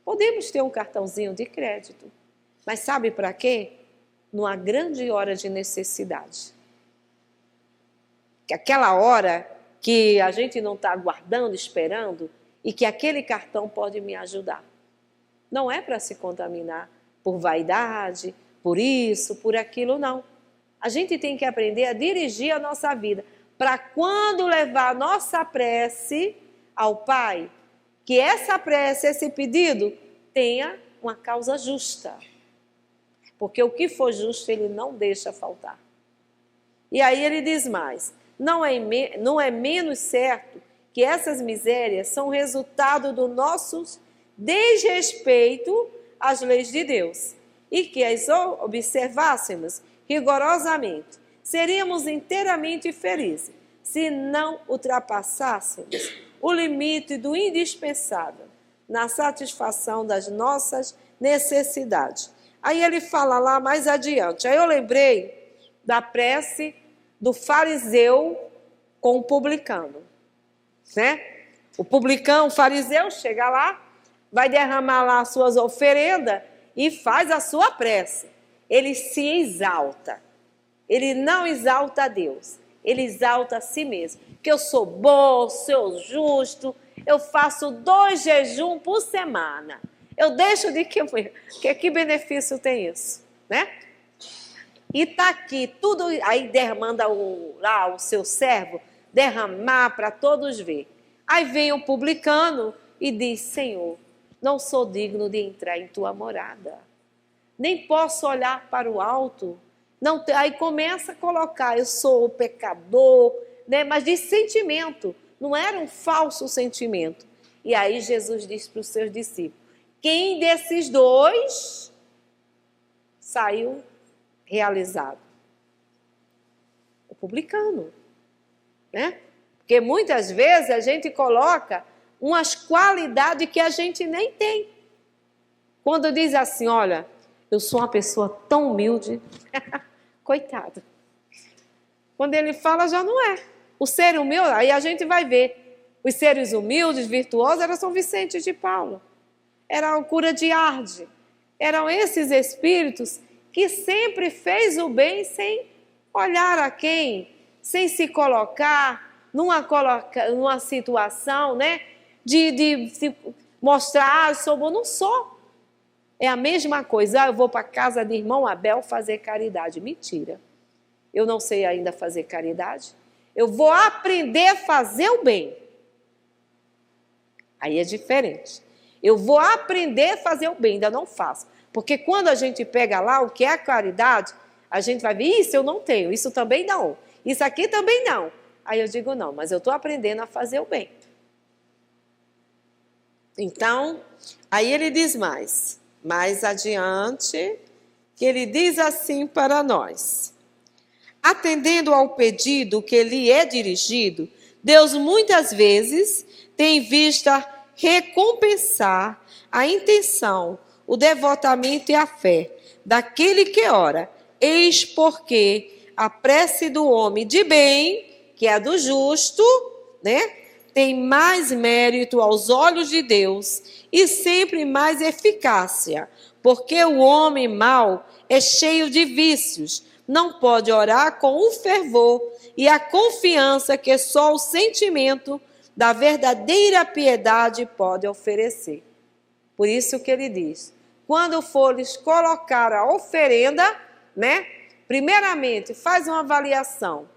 Podemos ter um cartãozinho de crédito, mas sabe para quê? Numa grande hora de necessidade. Que aquela hora que a gente não está aguardando, esperando, e que aquele cartão pode me ajudar. Não é para se contaminar por vaidade, por isso, por aquilo, não. A gente tem que aprender a dirigir a nossa vida, para quando levar a nossa prece ao Pai, que essa prece, esse pedido, tenha uma causa justa. Porque o que for justo, Ele não deixa faltar. E aí ele diz mais, não é menos certo que essas misérias são resultado do nosso desrespeito às leis de Deus, e que as observássemos rigorosamente, seríamos inteiramente felizes se não ultrapassássemos o limite do indispensável na satisfação das nossas necessidades. Aí ele fala lá mais adiante. Aí eu lembrei da prece do fariseu com o publicano, né? O publicano, o fariseu, chega lá, vai derramar lá as suas oferendas e faz a sua prece. Ele se exalta. Ele não exalta a Deus, ele exalta a si mesmo. Que eu sou bom, sou justo, eu faço 2 jejuns por semana. Eu deixo de comer. Que benefício tem isso, né? E está aqui, tudo, aí manda lá o seu servo derramar para todos ver. Aí vem o publicano e diz, Senhor, não sou digno de entrar em tua morada. Nem posso olhar para o alto. Não, aí começa a colocar, eu sou o pecador, né? Mas de sentimento, não era um falso sentimento. E aí Jesus diz para os seus discípulos, quem desses 2 saiu realizado? O publicano, né? Porque muitas vezes a gente coloca umas qualidades que a gente nem tem. Quando diz assim, olha, eu sou uma pessoa tão humilde, coitado. Quando ele fala, já não é. O ser humilde, aí a gente vai ver, os seres humildes, virtuosos, eram São Vicente de Paulo. Era a cura de Arde. Eram esses espíritos que sempre fez o bem sem olhar a quem, sem se colocar numa situação, né, de se mostrar, sou bom, não sou. É a mesma coisa, eu vou para a casa de irmão Abel fazer caridade. Mentira. Eu não sei ainda fazer caridade. Eu vou aprender a fazer o bem. Aí é diferente. Eu vou aprender a fazer o bem, ainda não faço. Porque quando a gente pega lá o que é a caridade, a gente vai ver, isso eu não tenho, isso também não, isso aqui também não. Aí eu digo, não, mas eu estou aprendendo a fazer o bem. Então, aí ele diz mais adiante, que ele diz assim para nós. Atendendo ao pedido que lhe é dirigido, Deus muitas vezes tem em vista recompensar a intenção, o devotamento e a fé daquele que ora. Eis porque a prece do homem de bem, que é a do justo, né, tem mais mérito aos olhos de Deus e sempre mais eficácia, porque o homem mau é cheio de vícios, não pode orar com o fervor e a confiança que só o sentimento da verdadeira piedade pode oferecer. Por isso que ele diz, quando fores colocar a oferenda, né, primeiramente faz uma avaliação,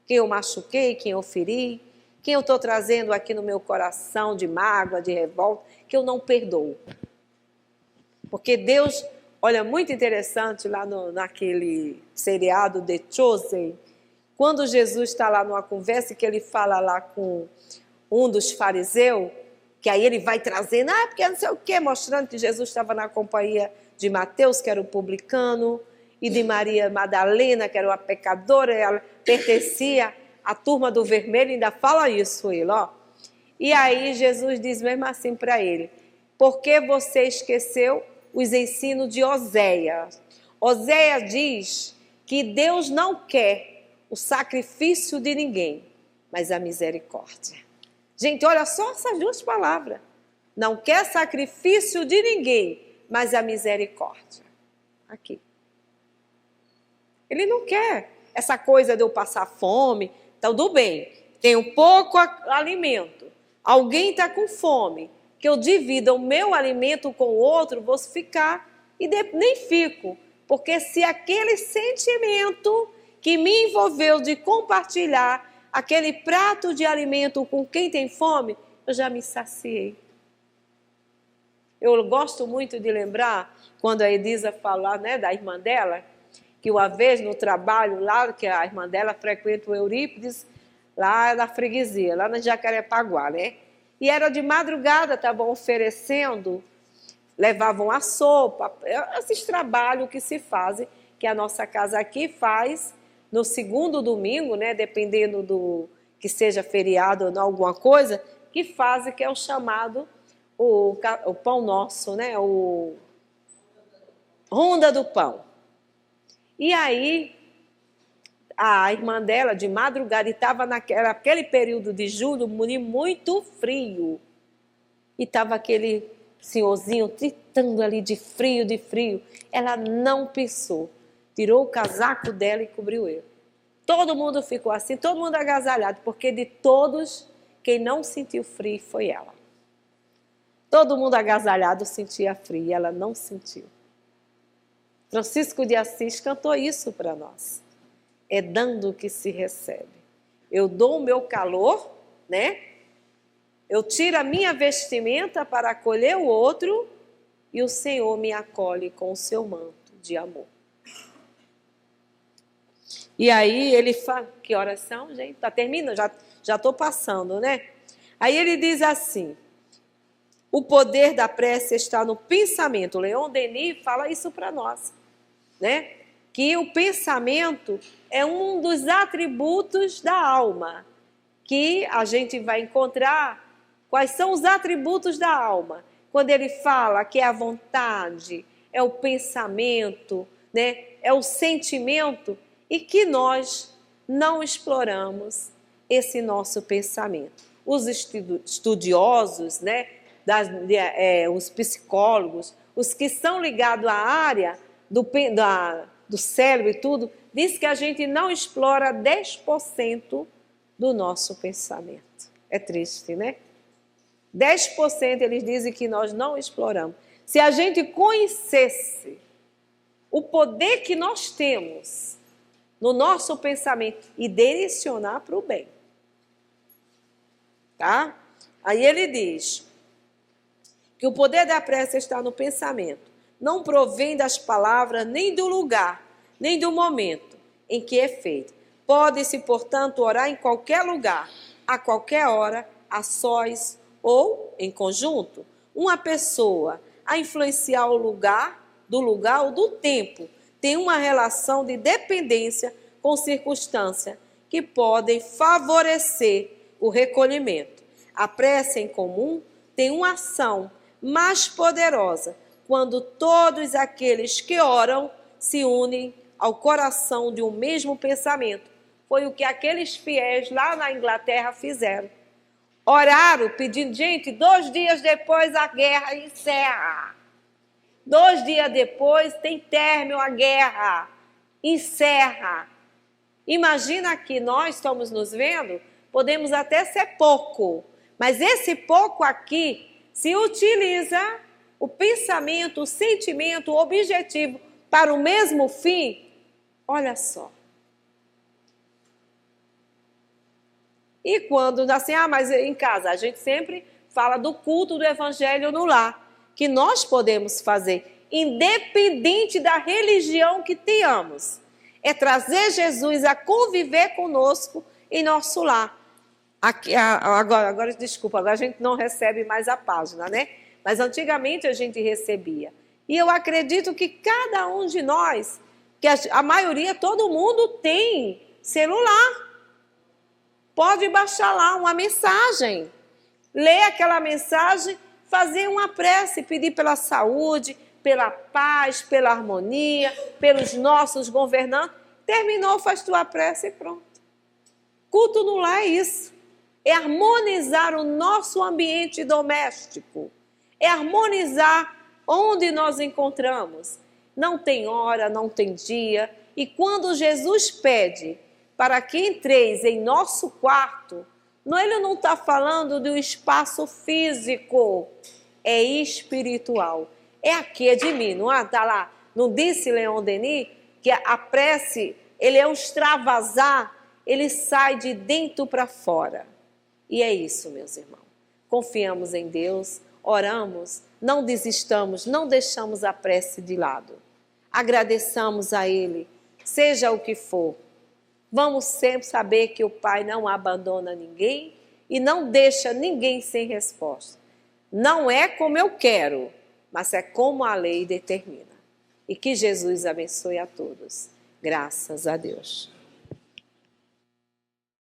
quem eu machuquei, quem eu feri, quem eu estou trazendo aqui no meu coração de mágoa, de revolta, que eu não perdoo. Porque Deus, olha, muito interessante lá naquele seriado The Chosen, quando Jesus está lá numa conversa que ele fala lá com um dos fariseus, que aí ele vai trazendo, porque não sei o quê, mostrando que Jesus estava na companhia de Mateus, que era o publicano, e de Maria Madalena, que era uma pecadora, ela pertencia à turma do vermelho, ainda fala isso ele, ó. E aí Jesus diz mesmo assim para ele, porque você esqueceu os ensinos de Oséias? Oséias diz que Deus não quer o sacrifício de ninguém, mas a misericórdia. Gente, olha só essas duas palavras. Não quer sacrifício de ninguém, mas a misericórdia. Aqui. Ele não quer essa coisa de eu passar fome. Então, tudo bem, tenho pouco alimento. Alguém está com fome. Que eu divida o meu alimento com o outro, vou ficar e nem fico. Porque se aquele sentimento que me envolveu de compartilhar aquele prato de alimento com quem tem fome, eu já me saciei. Eu gosto muito de lembrar, quando a Edisa fala, né, da irmã dela, que uma vez no trabalho lá, que a irmã dela frequenta o Eurípides, lá na freguesia, lá na Jacarepaguá, né? E era de madrugada, estavam oferecendo, levavam a sopa, esses trabalhos que se fazem, que a nossa casa aqui faz, no segundo domingo, né, dependendo do que seja feriado ou não, alguma coisa, que fazem, que é o chamado, o pão nosso, né, o Ronda do Pão. E aí, a irmã dela, de madrugada, estava naquele período de julho, muito frio. E estava aquele senhorzinho tritando ali de frio, de frio. Ela não pensou. Tirou o casaco dela e cobriu ele. Todo mundo ficou assim, todo mundo agasalhado, porque de todos, quem não sentiu frio foi ela. Todo mundo agasalhado sentia frio e ela não sentiu. Francisco de Assis cantou isso para nós. É dando que se recebe. Eu dou o meu calor, né? Eu tiro a minha vestimenta para acolher o outro e o Senhor me acolhe com o seu manto de amor. E aí ele fala, que oração, gente? Tá terminando, já estou passando, né? Aí ele diz assim, o poder da prece está no pensamento. O Leon Denis fala isso para nós, né? Que o pensamento é um dos atributos da alma, que a gente vai encontrar. Quais são os atributos da alma? Quando ele fala que é a vontade, é o pensamento, né? É o sentimento, e que nós não exploramos esse nosso pensamento. Os estudiosos, né? Os psicólogos, os que são ligados à área do cérebro e tudo, diz que a gente não explora 10% do nosso pensamento. É triste, né? 10% eles dizem que nós não exploramos. Se a gente conhecesse o poder que nós temos no nosso pensamento e direcionar para o bem. Tá? Aí ele diz que o poder da prece está no pensamento. Não provém das palavras, nem do lugar, nem do momento em que é feito. Pode-se, portanto, orar em qualquer lugar, a qualquer hora, a sós ou em conjunto. Uma pessoa a influenciar o lugar, do lugar ou do tempo, tem uma relação de dependência com circunstâncias que podem favorecer o recolhimento. A prece em comum tem uma ação mais poderosa quando todos aqueles que oram se unem ao coração de um mesmo pensamento. Foi o que aqueles fiéis lá na Inglaterra fizeram. Oraram pedindo, gente, 2 dias depois a guerra encerra. 2 dias depois tem término a guerra, encerra. Imagina que nós estamos nos vendo, podemos até ser pouco, mas esse pouco aqui se utiliza o pensamento, o sentimento, o objetivo para o mesmo fim. Olha só. E quando, assim, mas em casa, a gente sempre fala do culto do evangelho no lar, que nós podemos fazer, independente da religião que tenhamos. É trazer Jesus a conviver conosco em nosso lar. Agora, desculpa, agora a gente não recebe mais a página, né? Mas antigamente a gente recebia. E eu acredito que cada um de nós, que a maioria, todo mundo tem celular. Pode baixar lá uma mensagem, ler aquela mensagem, fazer uma prece, pedir pela saúde, pela paz, pela harmonia, pelos nossos governantes. Terminou, faz tua prece e pronto. Culto no lar é isso. É harmonizar o nosso ambiente doméstico. É harmonizar onde nós encontramos. Não tem hora, não tem dia. E quando Jesus pede para que entreis em nosso quarto, ele não está falando de um espaço físico, é espiritual. É aqui, é de mim, não está lá? Não disse Leon Denis que a prece, ele é um extravasar, ele sai de dentro para fora. E é isso, meus irmãos. Confiamos em Deus, oramos, não desistamos, não deixamos a prece de lado. Agradeçamos a Ele, seja o que for. Vamos sempre saber que o Pai não abandona ninguém e não deixa ninguém sem resposta. Não é como eu quero, mas é como a lei determina. E que Jesus abençoe a todos. Graças a Deus.